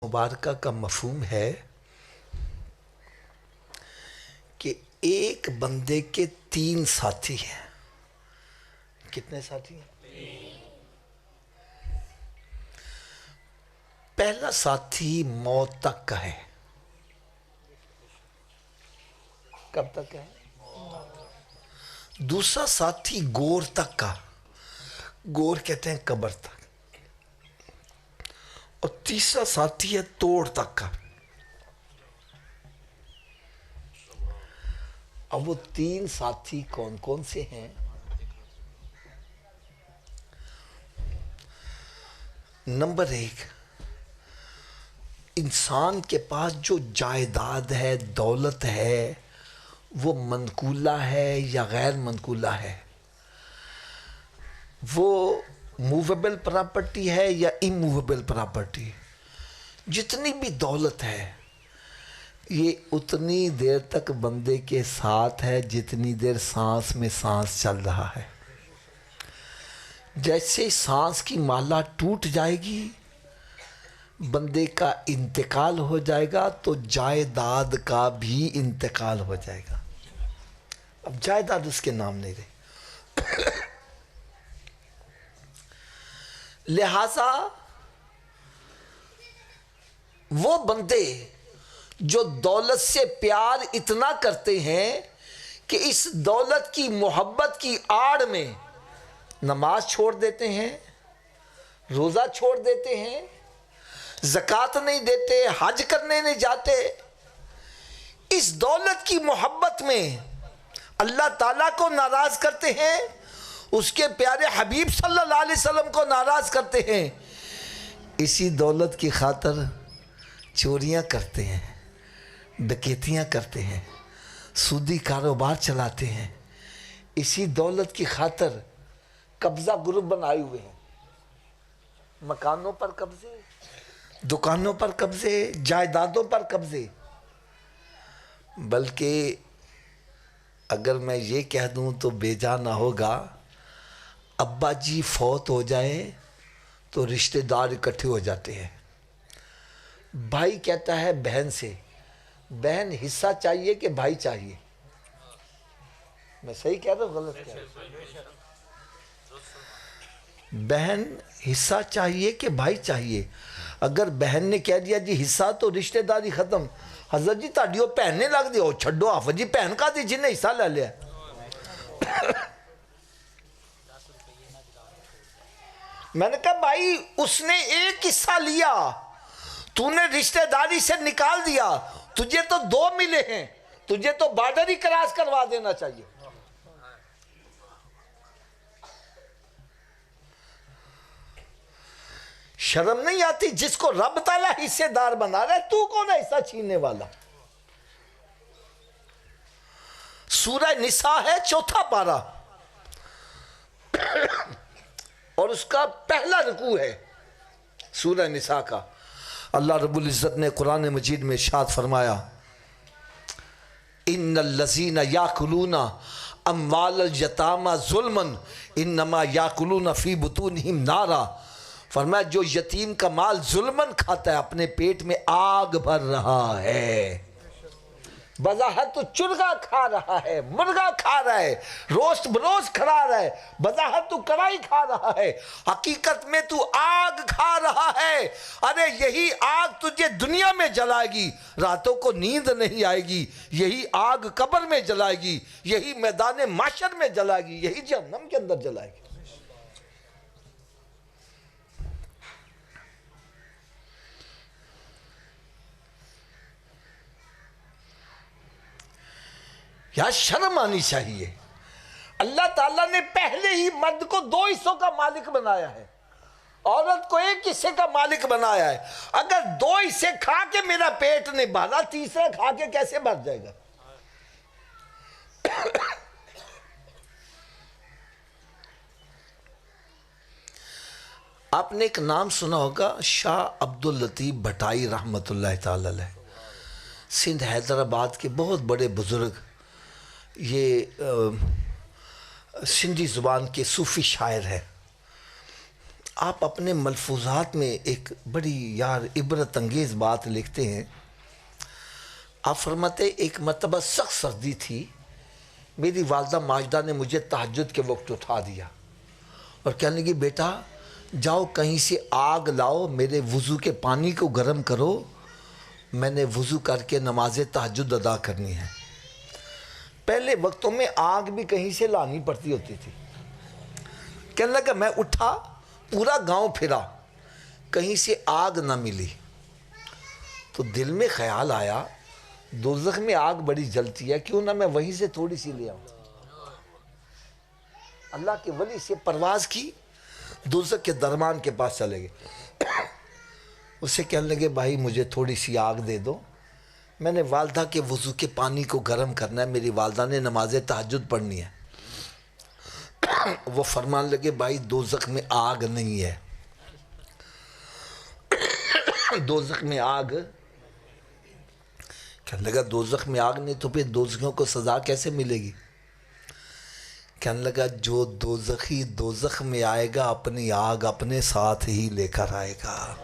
مبارکہ کا مفہوم ہے کہ ایک بندے کے 3 ساتھی ہیں۔ کتنے ساتھی ہیں؟ پہلا ساتھی موت تک کا ہے۔ کب تک کا ہے؟ دوسرا ساتھی گور تک کا، گور کہتے ہیں قبر تک، اور تیسرا ساتھی ہے توڑ تک کا۔ اب وہ 3 ساتھی کون کون سے ہیں؟ نمبر 1، انسان کے پاس جو جائیداد ہے، دولت ہے، وہ منقولہ ہے یا غیر منقولہ ہے؟ وہ موویبل پراپرٹی ہے یا اموویبل پراپرٹی؟ جتنی بھی دولت ہے یہ اتنی دیر تک بندے کے ساتھ ہے جتنی دیر سانس میں سانس چل رہا ہے۔ جیسے سانس کی مالا ٹوٹ جائے گی، بندے کا انتقال ہو جائے گا، تو جائیداد کا بھی انتقال ہو جائے گا۔ اب جائیداد اس کے نام نہیں رہی۔ لہذا وہ بندے جو دولت سے پیار اتنا کرتے ہیں کہ اس دولت کی محبت کی آڑ میں نماز چھوڑ دیتے ہیں، روزہ چھوڑ دیتے ہیں، زکوٰۃ نہیں دیتے، حج کرنے نہیں جاتے، اس دولت کی محبت میں اللہ تعالیٰ کو ناراض کرتے ہیں، اس کے پیارے حبیب صلی اللہ علیہ وسلم کو ناراض کرتے ہیں، اسی دولت کی خاطر چوریاں کرتے ہیں، ڈکیتیاں کرتے ہیں، سودی کاروبار چلاتے ہیں، اسی دولت کی خاطر قبضہ گروپ بنائے ہوئے ہیں، مکانوں پر قبضے، دکانوں پر قبضے، جائیدادوں پر قبضے۔ بلکہ اگر میں یہ کہہ دوں تو بے جا نہ ہوگا، ابا جی فوت ہو جائے تو رشتہ دار اکٹھے ہو جاتے ہیں۔ بھائی کہتا ہے بہن سے، بہن حصہ چاہیے کہ بھائی چاہیے؟ میں صحیح کہہ رہا ہوں غلط کہہ رہا ہوں؟ بہن حصہ چاہیے کہ بھائی چاہیے؟ اگر بہن نے کہہ دیا جی حصہ، تو رشتہ داری ختم۔ حضرت جی تاڑیو پہننے لگ دیو، چھڑو آفت جی پہن کا دی جن نے حصہ لے لیا۔ میں نے کہا بھائی اس نے ایک حصہ لیا، تو نے رشتہ داری سے نکال دیا، تجھے تو 2 ملے ہیں، تجھے تو بارڈر ہی کراس کروا دینا چاہیے۔ شرم نہیں آتی؟ جس کو رب تعالیٰ حصے دار بنا رہا ہے، تو کون ہے حصہ چھیننے والا؟ سورہ نساء ہے 4 پارہ، اور اس کا پہلا رکوع ہے سورہ نساء کا۔ اللہ رب العزت نے قرآن مجید میں ارشاد فرمایا، ان الذین یاکلون اموال الیتامی ظلما انما یاکلون فی بطونہم نارا۔ فرمایا جو یتیم کا مال ظلمن کھاتا ہے اپنے پیٹ میں آگ بھر رہا ہے۔ بظاہر تو چرگا کھا رہا ہے، مرغا کھا رہا ہے، روسٹ بروسٹ کھا رہا ہے، بظاہر تو کڑائی کھا رہا ہے، حقیقت میں تو آگ کھا رہا ہے۔ ارے یہی آگ تجھے دنیا میں جلائے گی، راتوں کو نیند نہیں آئے گی، یہی آگ قبر میں جلائے گی، یہی میدان محشر میں جلائے گی، یہی جہنم کے اندر جلائے گی۔ یا شرم آنی چاہیے۔ اللہ تعالیٰ نے پہلے ہی مرد کو 2 حصوں کا مالک بنایا ہے، عورت کو 1 حصے کا مالک بنایا ہے۔ اگر 2 حصے کھا کے میرا پیٹ نہیں بھرا، تیسرا کھا کے کیسے بھر جائے گا؟ آپ نے ایک نام سنا ہوگا، شاہ عبداللطیف بھٹائی رحمۃ اللہ تعالی علیہ، سندھ حیدرآباد کے بہت بڑے بزرگ، یہ سندھی زبان کے صوفی شاعر ہیں۔ آپ اپنے ملفوظات میں ایک بڑی یار عبرت انگیز بات لکھتے ہیں. آپ فرماتے ایک مرتبہ سخت سردی تھی، میری والدہ ماجدہ نے مجھے تہجد کے وقت اٹھا دیا اور کہنے لگی بیٹا جاؤ کہیں سے آگ لاؤ، میرے وضو کے پانی کو گرم کرو، میں نے وضو کر کے نماز تہجد ادا کرنی ہے. پہلے وقتوں میں آگ بھی کہیں سے لانی پڑتی ہوتی تھی. کہنے لگا میں اٹھا، پورا گاؤں پھرا، کہیں سے آگ نہ ملی. تو دل میں خیال آیا دوزخ میں آگ بڑی جلتی ہے، کیوں نہ میں وہیں سے تھوڑی سی لے آؤں. اللہ کے ولی سے پرواز کی، دوزخ کے درمان کے پاس چلے گئے. اسے کہنے لگے بھائی مجھے تھوڑی سی آگ دے دو، میں نے والدہ کے وضو کے پانی کو گرم کرنا ہے، میری والدہ نے نماز تہجد پڑھنی ہے. وہ فرمان لگے بھائی دوزخ میں آگ نہیں ہے. دوزخ میں آگ، کہنے لگا دوزخ میں آگ نہیں تو پھر دوزخیوں کو سزا کیسے ملے گی. کہنے لگا جو دوزخی دوزخ میں آئے گا اپنی آگ اپنے ساتھ ہی لے کر آئے گا.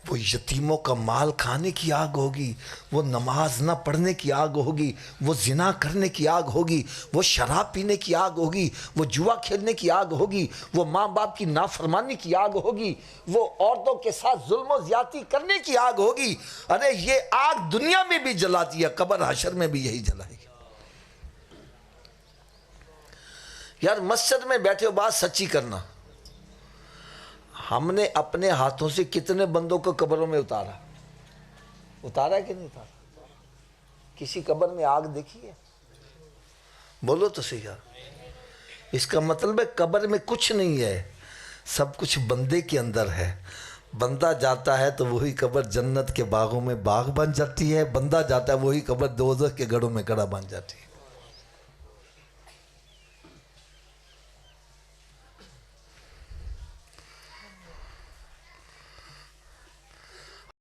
وہ یتیموں کا مال کھانے کی آگ ہوگی، وہ نماز نہ پڑھنے کی آگ ہوگی، وہ زنا کرنے کی آگ ہوگی، وہ شراب پینے کی آگ ہوگی، وہ جوا کھیلنے کی آگ ہوگی، وہ ماں باپ کی نافرمانی کی آگ ہوگی، وہ عورتوں کے ساتھ ظلم و زیادتی کرنے کی آگ ہوگی. ارے یہ آگ دنیا میں بھی جلاتی ہے، قبر حشر میں بھی یہی جلائے گی. یار مسجد میں بیٹھے ہو بات سچی کرنا، ہم نے اپنے ہاتھوں سے کتنے بندوں کو قبروں میں اتارا ہے کہ نہیں اتارا؟ کسی قبر میں آگ دیکھی ہے؟ بولو تو صحیح یار. اس کا مطلب ہے قبر میں کچھ نہیں ہے، سب کچھ بندے کے اندر ہے. بندہ جاتا ہے تو وہی قبر جنت کے باغوں میں باغ بن جاتی ہے، بندہ جاتا ہے وہی قبر دوزخ کے گڑھوں میں گڑھا بن جاتی ہے.